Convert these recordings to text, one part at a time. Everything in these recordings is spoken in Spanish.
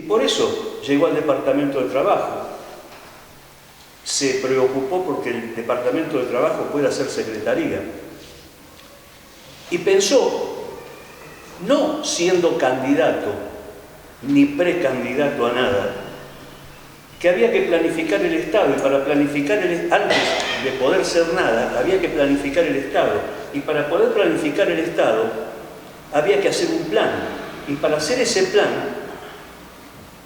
por eso llegó al Departamento de Trabajo. Se preocupó porque el Departamento de Trabajo pueda ser secretaría. Y pensó, no siendo candidato ni precandidato a nada, que había que planificar el Estado, y para planificar antes de poder ser nada, había que planificar el Estado, y para poder planificar el Estado había que hacer un plan, y para hacer ese plan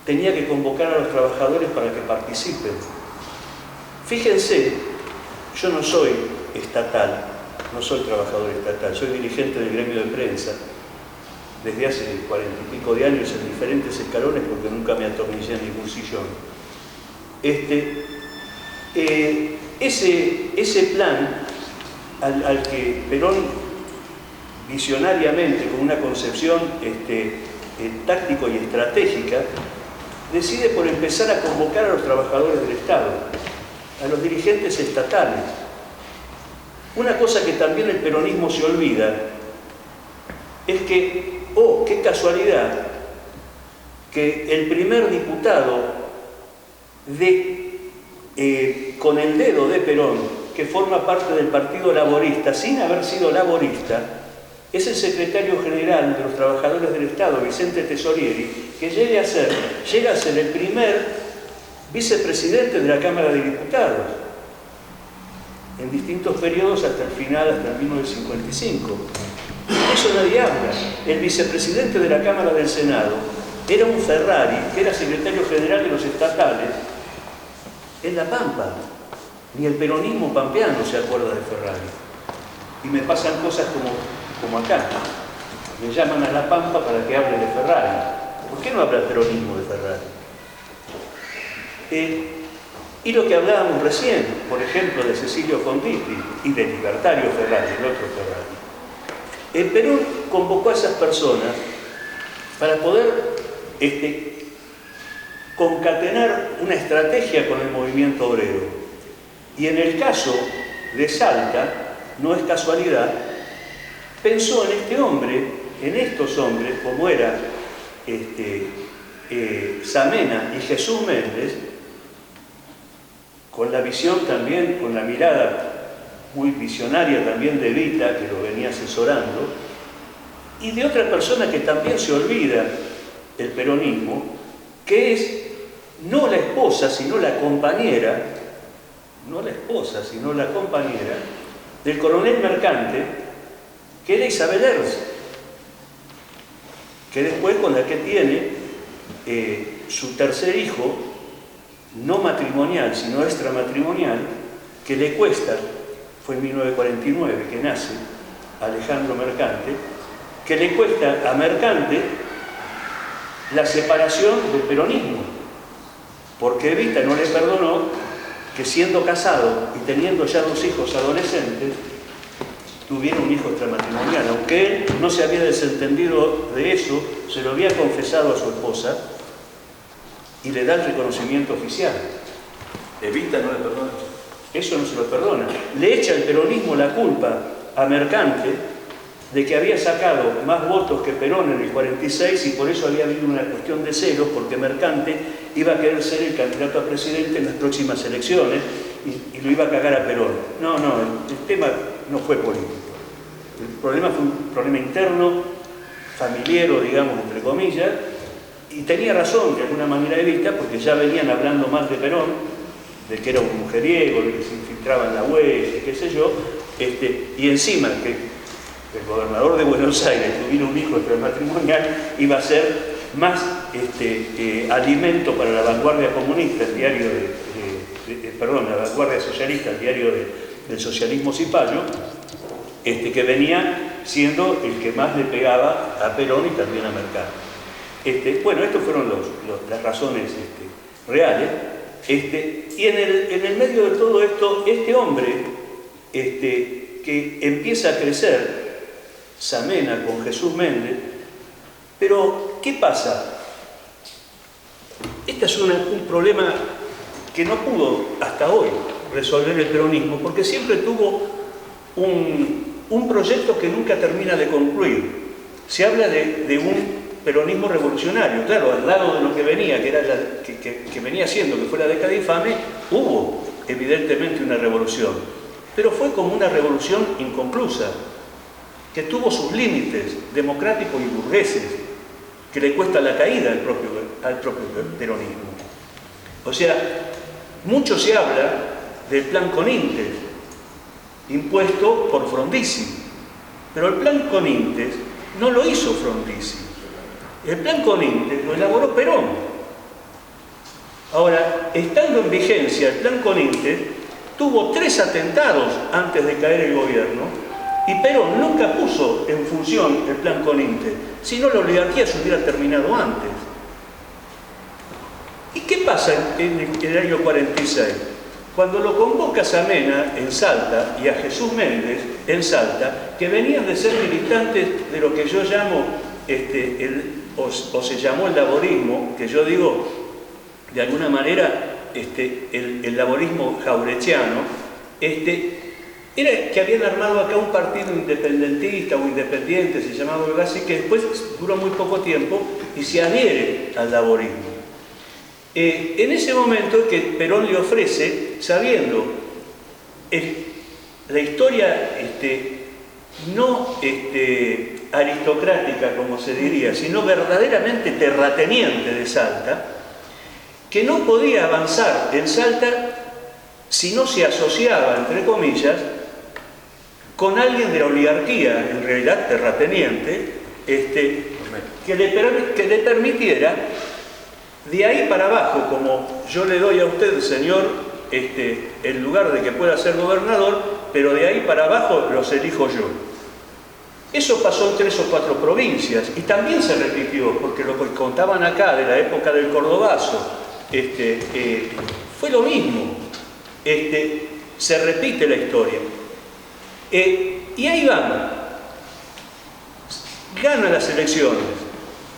tenía que convocar a los trabajadores para que participen. Fíjense, yo no soy estatal, no soy trabajador estatal, soy dirigente del gremio de prensa desde hace 40 y pico de años en diferentes escalones porque nunca me atornillé en ningún sillón. Ese plan al que Perón visionariamente, con una concepción táctico y estratégica, decide por empezar a convocar a los trabajadores del Estado, a los dirigentes estatales. Una cosa que también el peronismo se olvida es que, oh, qué casualidad, que el primer diputado con el dedo de Perón, que forma parte del Partido Laborista, sin haber sido laborista, es el secretario general de los trabajadores del Estado, Vicente Tesorieri, que llega a ser el primer vicepresidente de la Cámara de Diputados, en distintos periodos hasta el final, hasta el 1955. Eso nadie habla. El vicepresidente de la Cámara del Senado era un Ferrari, que era secretario general de los estatales en La Pampa. Ni el peronismo pampeano se acuerda de Ferrari. Y me pasan cosas como acá. Me llaman a La Pampa para que hable de Ferrari. ¿Por qué no habla el peronismo de Ferrari? Y lo que hablábamos recién, por ejemplo, de Cecilio Fonditi y de Libertario Ferrari, el otro Ferrari. Perón convocó a esas personas para poder concatenar una estrategia con el movimiento obrero. Y en el caso de Salta, no es casualidad, pensó en este hombre, en estos hombres, como era Samena y Jesús Méndez, con la visión también, con la mirada muy visionaria también de Evita, que lo venía asesorando, y de otra persona que también se olvida el peronismo, que es no la esposa, sino la compañera, no la esposa, sino la compañera del coronel Mercante, que era Isabel Erz, que después con la que tiene su tercer hijo, no matrimonial, sino extramatrimonial, que le cuesta, fue en 1949 que nace Alejandro Mercante, que le cuesta a Mercante la separación del peronismo, porque Evita no le perdonó que siendo casado y teniendo ya 2 hijos adolescentes, tuviera un hijo extramatrimonial, aunque él no se había desentendido de eso, se lo había confesado a su esposa y le da el reconocimiento oficial. Evita no le perdona. Eso no se lo perdona. Le echa el peronismo la culpa a Mercante de que había sacado más votos que Perón en el 46 y por eso había habido una cuestión de celos, porque Mercante iba a querer ser el candidato a presidente en las próximas elecciones y lo iba a cagar a Perón. No, el tema no fue político. El problema fue un problema interno, familiero, digamos, entre comillas, y tenía razón de alguna manera Evita, porque ya venían hablando mal de Perón, de que era un mujeriego, de que se infiltraba en la huella, qué sé yo, y encima que el gobernador de Buenos Aires tuviera un hijo extramatrimonial, iba a ser más alimento para la vanguardia comunista, el diario la vanguardia socialista, el diario del socialismo cipayo, que venía siendo el que más le pegaba a Perón y también a Mercante. Bueno, estas fueron las razones reales. Y en el medio de todo esto, este hombre que empieza a crecer, Samena con Jesús Méndez, pero ¿qué pasa? Este es un problema que no pudo hasta hoy resolver el peronismo, porque siempre tuvo un proyecto que nunca termina de concluir. Se habla de un peronismo revolucionario. Claro, al lado de lo que venía, que era que venía siendo, que fue la década infame, hubo evidentemente una revolución. Pero fue como una revolución inconclusa, que tuvo sus límites democráticos y burgueses, que le cuesta la caída al propio peronismo. O sea, mucho se habla del plan Conintes, impuesto por Frondizi, pero el plan Conintes no lo hizo Frondizi. El plan Conintes lo elaboró Perón. Ahora, estando en vigencia el plan Conintes, tuvo 3 atentados antes de caer el gobierno, y Perón nunca puso en función el plan Conintes, sino la oligarquía se hubiera terminado antes. ¿Y qué pasa en el año 46? Cuando lo convoca Samena en Salta y a Jesús Méndez en Salta, que venían de ser militantes de lo que yo llamo, o se llamó el laborismo, que yo digo, de alguna manera, el laborismo jaurechiano, era que habían armado acá un partido independentista o independiente, se llamaba algo así, que después duró muy poco tiempo y se adhiere al laborismo. En ese momento que Perón le ofrece, sabiendo la historia no aristocrática, como se diría, sino verdaderamente terrateniente de Salta, que no podía avanzar en Salta si no se asociaba, entre comillas, con alguien de la oligarquía, en realidad terrateniente, que le permitiera, de ahí para abajo, como yo le doy a usted, señor, el lugar de que pueda ser gobernador, pero de ahí para abajo los elijo yo. Eso pasó en 3 o 4 provincias, y también se repitió, porque lo que contaban acá de la época del Cordobazo, fue lo mismo. Se repite la historia. Y ahí vamos. Gana las elecciones.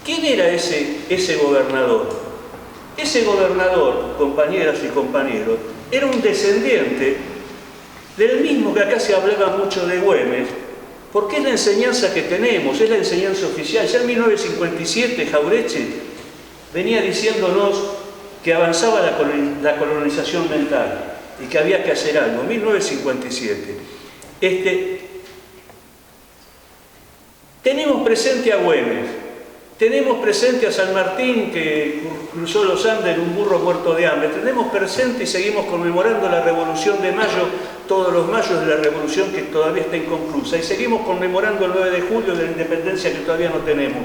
¿Quién era ese gobernador? Ese gobernador, compañeras y compañeros, era un descendiente del mismo que acá se hablaba mucho de Güemes, porque es la enseñanza que tenemos, es la enseñanza oficial. Ya en 1957 Jauretche venía diciéndonos que avanzaba la colonización mental y que había que hacer algo. 1957. Tenemos presente a Güemes, tenemos presente a San Martín, que cruzó los Andes en un burro muerto de hambre, tenemos presente y seguimos conmemorando la Revolución de Mayo, todos los mayos de la Revolución que todavía está inconclusa, y seguimos conmemorando el 9 de julio de la independencia que todavía no tenemos.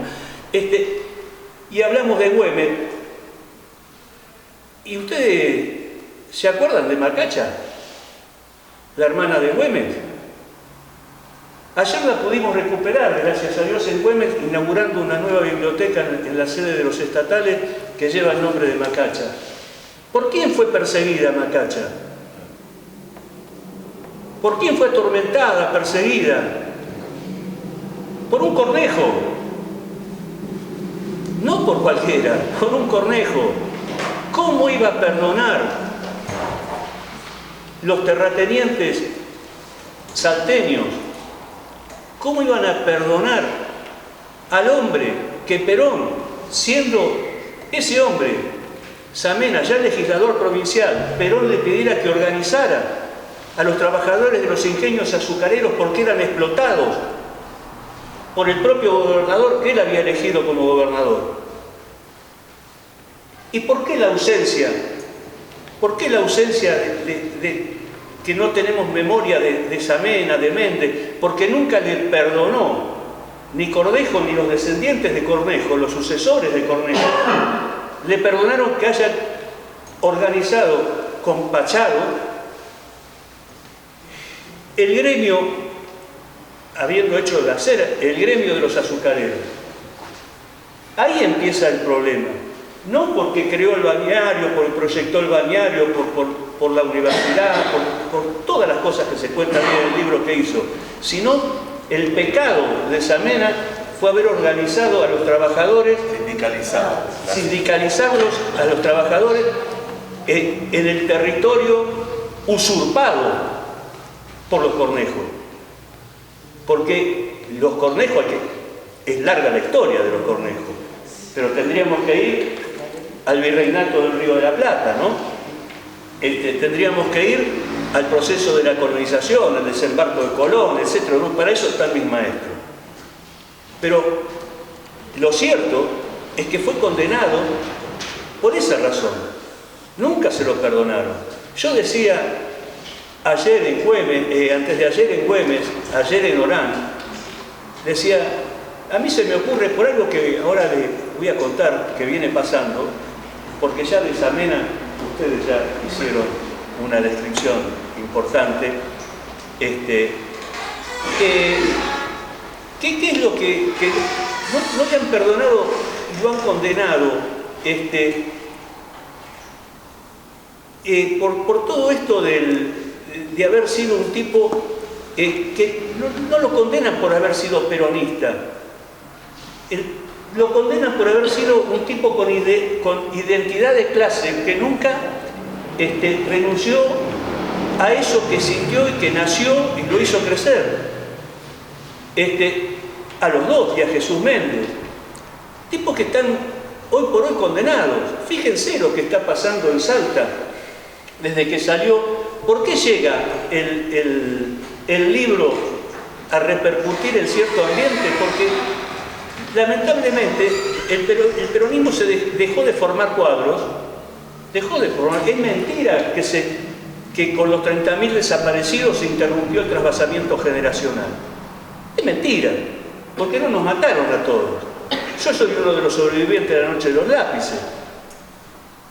Y hablamos de Güemes. ¿Y ustedes se acuerdan de Macacha? La hermana de Güemes. Ayer la pudimos recuperar, gracias a Dios, en Güemes, inaugurando una nueva biblioteca en la sede de los estatales que lleva el nombre de Macacha. ¿Por quién fue perseguida Macacha? ¿Por quién fue atormentada, perseguida? Por un cornejo. No por cualquiera, por un cornejo. ¿Cómo iba a perdonar los terratenientes salteños? ¿Cómo iban a perdonar al hombre que Perón, siendo ese hombre, Samena, ya legislador provincial, Perón le pidiera que organizara a los trabajadores de los ingenios azucareros porque eran explotados por el propio gobernador que él había elegido como gobernador? ¿Y por qué la ausencia? ¿Por qué la ausencia que no tenemos memoria de Samena, de Méndez? Porque nunca le perdonó ni Cornejo ni los descendientes de Cornejo, los sucesores de Cornejo, le perdonaron que hayan organizado con Pachado el gremio, habiendo hecho la cera, el gremio de los azucareros. Ahí empieza el problema. No porque creó el balneario, porque proyectó el balneario, por la universidad, por todas las cosas que se cuentan en el libro que hizo, sino el pecado de Samena fue haber organizado a los trabajadores, sindicalizarlos a los trabajadores en el territorio usurpado por los Cornejos. Porque los Cornejos, es larga la historia de los Cornejos, pero tendríamos que ir al virreinato del Río de la Plata, ¿no? Tendríamos que ir al proceso de la colonización, el desembarco de Colón, etc. ¿no? Para eso están mis maestros. Pero lo cierto es que fue condenado por esa razón. Nunca se lo perdonaron. Yo decía ayer en Güemes, antes de ayer en Güemes, ayer en Orán, decía, a mí se me ocurre por algo que ahora les voy a contar que viene pasando, porque ya de Samena ustedes ya hicieron una descripción importante. ¿Qué es lo que no le han perdonado y lo han condenado por todo esto de haber sido un tipo que no lo condenan por haber sido peronista, lo condenan por haber sido un tipo con identidad de clase que nunca renunció a eso que sintió y que nació y lo hizo crecer. A los dos y a Jesús Méndez, tipos que están hoy por hoy condenados. Fíjense lo que está pasando en Salta desde que salió. ¿Por qué llega el libro a repercutir en cierto ambiente? Porque lamentablemente el peronismo se dejó de formar cuadros, dejó de formar. Es mentira que con los 30.000 desaparecidos se interrumpió el trasvasamiento generacional. Es mentira, porque no nos mataron a todos. Yo soy uno de los sobrevivientes de la noche de los lápices.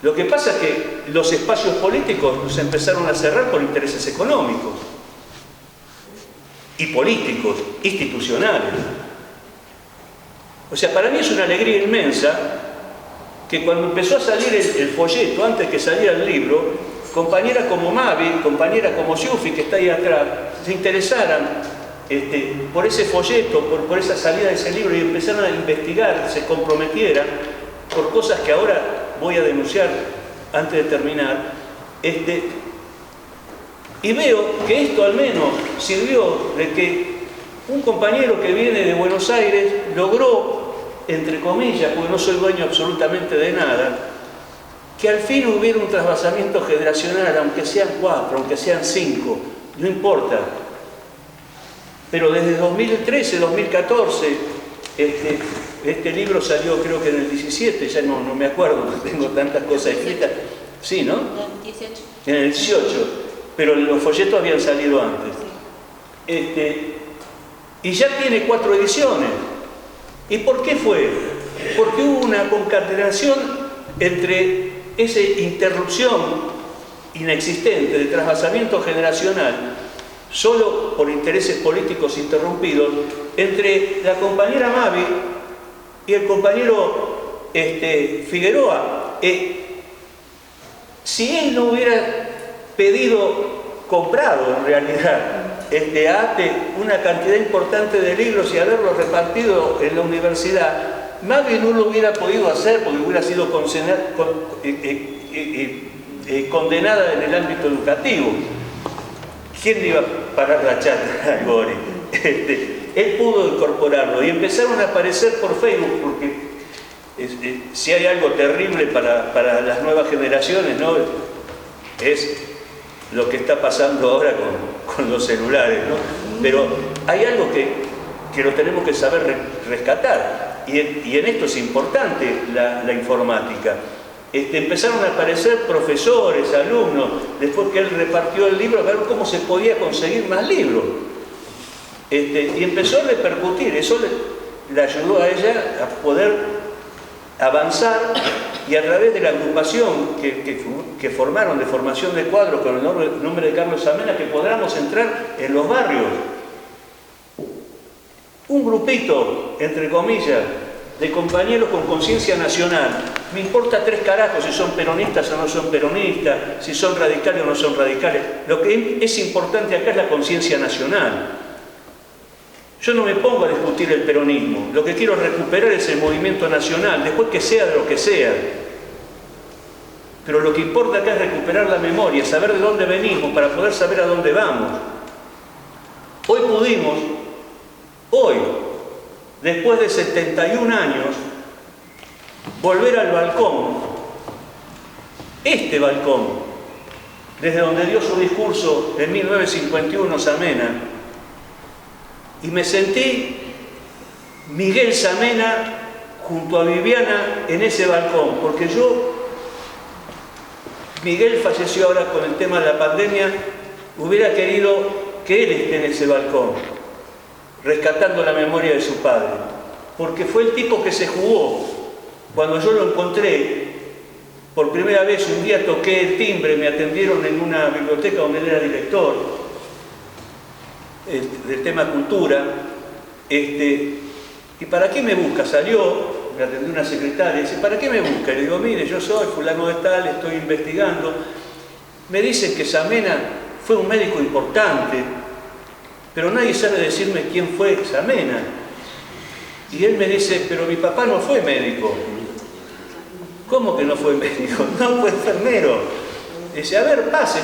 Lo que pasa es que los espacios políticos se empezaron a cerrar por intereses económicos y políticos, institucionales. O sea, para mí es una alegría inmensa que cuando empezó a salir el folleto, antes que saliera el libro, compañeras como Mavi, compañeras como Siufi, que está ahí atrás, se interesaran por ese folleto, por esa salida de ese libro y empezaron a investigar, se comprometieran por cosas que ahora voy a denunciar antes de terminar. Y veo que esto al menos sirvió de que un compañero que viene de Buenos Aires logró, entre comillas, porque no soy dueño absolutamente de nada, que al fin hubiera un trasvasamiento generacional, aunque sean 4, aunque sean 5, no importa. Pero desde 2013, 2014, este libro salió creo que en el 17, ya no me acuerdo, tengo tantas cosas escritas. Sí, ¿no? En el 18. En el 18, pero los folletos habían salido antes. Y ya tiene 4 ediciones. ¿Y por qué fue? Porque hubo una concatenación entre esa interrupción inexistente de trasvasamiento generacional, solo por intereses políticos interrumpidos, entre la compañera Mavi y el compañero Figueroa. Si él no hubiera comprado en realidad ATE una cantidad importante de libros y haberlos repartido en la universidad, Mavi no lo hubiera podido hacer porque hubiera sido condenada en el ámbito educativo. ¿Quién le iba a parar la chata al Gori? Él pudo incorporarlo y empezaron a aparecer por Facebook, porque si hay algo terrible para las nuevas generaciones, ¿no? Es lo que está pasando ahora con los celulares, ¿no? Pero hay algo que lo tenemos que saber rescatar, y en esto es importante la informática. Empezaron a aparecer profesores, alumnos, después que él repartió el libro, a ver cómo se podía conseguir más libros. Y empezó a repercutir, eso le ayudó a ella a poder avanzar, y a través de la agrupación que formaron de formación de cuadros con el nombre de Carlos Samena, que podamos entrar en los barrios. Un grupito, entre comillas, de compañeros con conciencia nacional. Me importa 3 carajos si son peronistas o no son peronistas, si son radicales o no son radicales. Lo que es importante acá es la conciencia nacional. Yo no me pongo a discutir el peronismo, lo que quiero recuperar es el movimiento nacional, después que sea de lo que sea. Pero lo que importa acá es recuperar la memoria, saber de dónde venimos para poder saber a dónde vamos. Hoy pudimos, después de 71 años, volver al balcón, este balcón, desde donde dio su discurso en 1951 Samena, y me sentí Miguel Samena junto a Viviana en ese balcón, porque Miguel falleció ahora con el tema de la pandemia, hubiera querido que él esté en ese balcón, rescatando la memoria de su padre, porque fue el tipo que se jugó. Cuando yo lo encontré, por primera vez un día toqué el timbre, me atendieron en una biblioteca donde él era director del tema cultura, ¿y para qué me busca? Salió, me atendió una secretaria, dice, ¿para qué me busca? Y le digo, mire, yo soy fulano de tal, estoy investigando. Me dicen que Samena fue un médico importante, pero nadie sabe decirme quién fue Samena. Y él me dice, pero mi papá no fue médico. ¿Cómo que no fue médico? No, fue enfermero. Dice, a ver, pase.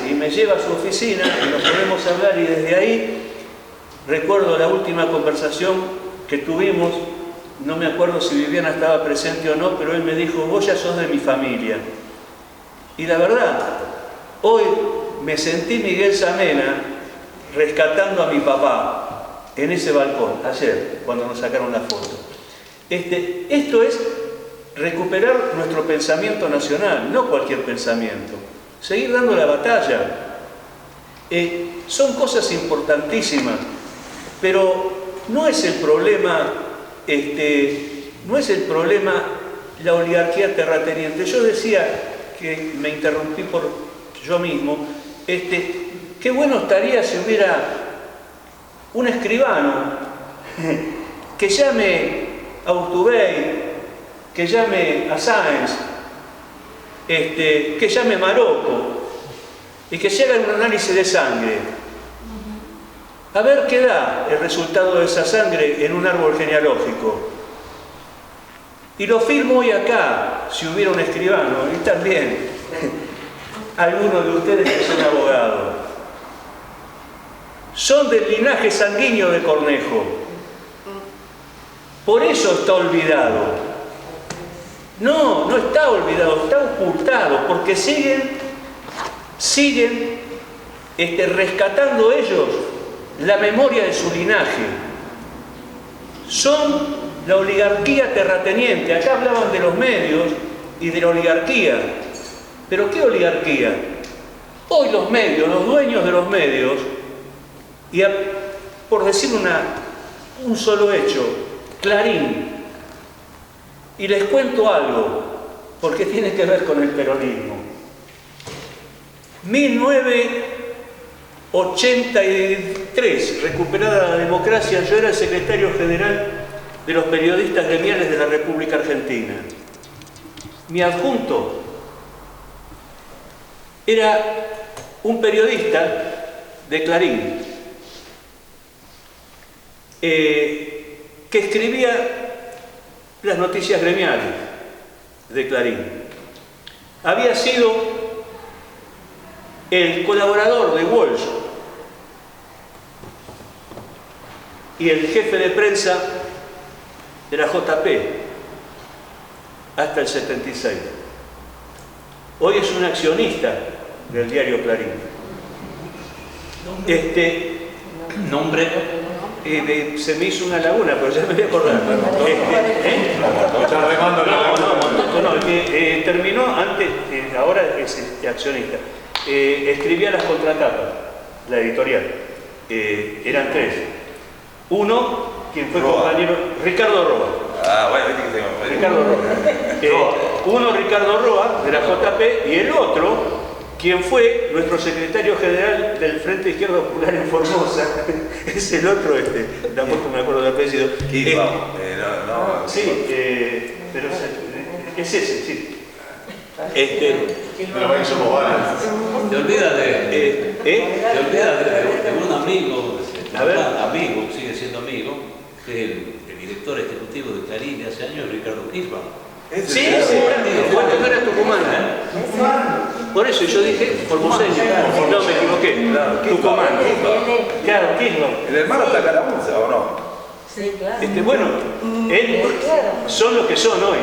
Y me lleva a su oficina y nos ponemos a hablar, y desde ahí recuerdo la última conversación que tuvimos. No me acuerdo si Viviana estaba presente o no, pero él me dijo, vos ya sos de mi familia. Y la verdad, hoy me sentí Miguel Samena rescatando a mi papá en ese balcón, ayer, cuando nos sacaron la foto. Esto es recuperar nuestro pensamiento nacional, no cualquier pensamiento. Seguir dando la batalla. Son cosas importantísimas, pero no es el problema, la oligarquía terrateniente. Yo decía, que me interrumpí por yo mismo, qué bueno estaría si hubiera un escribano que llame a Urtubey, que llame a Sáenz, que llame a Marocco y que se haga un análisis de sangre. A ver qué da el resultado de esa sangre en un árbol genealógico. Y lo firmo hoy acá, si hubiera un escribano, y también algunos de ustedes que son abogados. Son del linaje sanguíneo de Cornejo. Por eso está olvidado. No está olvidado, está ocultado, porque siguen rescatando ellos la memoria de su linaje. Son la oligarquía terrateniente. Acá hablaban de los medios y de la oligarquía. ¿Pero qué oligarquía? Hoy los medios, los dueños de los medios, y por decir un solo hecho, Clarín. Y les cuento algo, porque tiene que ver con el peronismo. 1983, recuperada la democracia, yo era el secretario general de los periodistas gremiales de la República Argentina. Mi adjunto era un periodista de Clarín, que escribía las noticias gremiales de Clarín. Había sido el colaborador de Walsh y el jefe de prensa de la JP hasta el 76. Hoy es un accionista del diario Clarín. Nombre, se me hizo una laguna, pero ya me voy a acordar. Terminó antes, ahora es accionista. Escribía las contratapas, la editorial. Eran tres. Uno, quien fue compañero, Ricardo Roa. Ricardo Roa. Uno, Ricardo Roa, de la JP, y el otro, quien fue nuestro secretario general del Frente Izquierda Popular en Formosa. Es el otro, tampoco me acuerdo del apellido. Sí, pero es ese, sí. Pero ahí somos varios. Te olvidas de un amigo, amigo, sigue siendo amigo, que es el director ejecutivo de Clarín de hace años, Ricardo Kirchmann. Sí, fue cuando era Tucumán. Por eso yo dije formoseño. No, me equivoqué. Tucumán. Claro, Kirchmann. ¿El hermano está Calamuza o no? Sí, claro. Bueno, son los que son hoy, ¿no?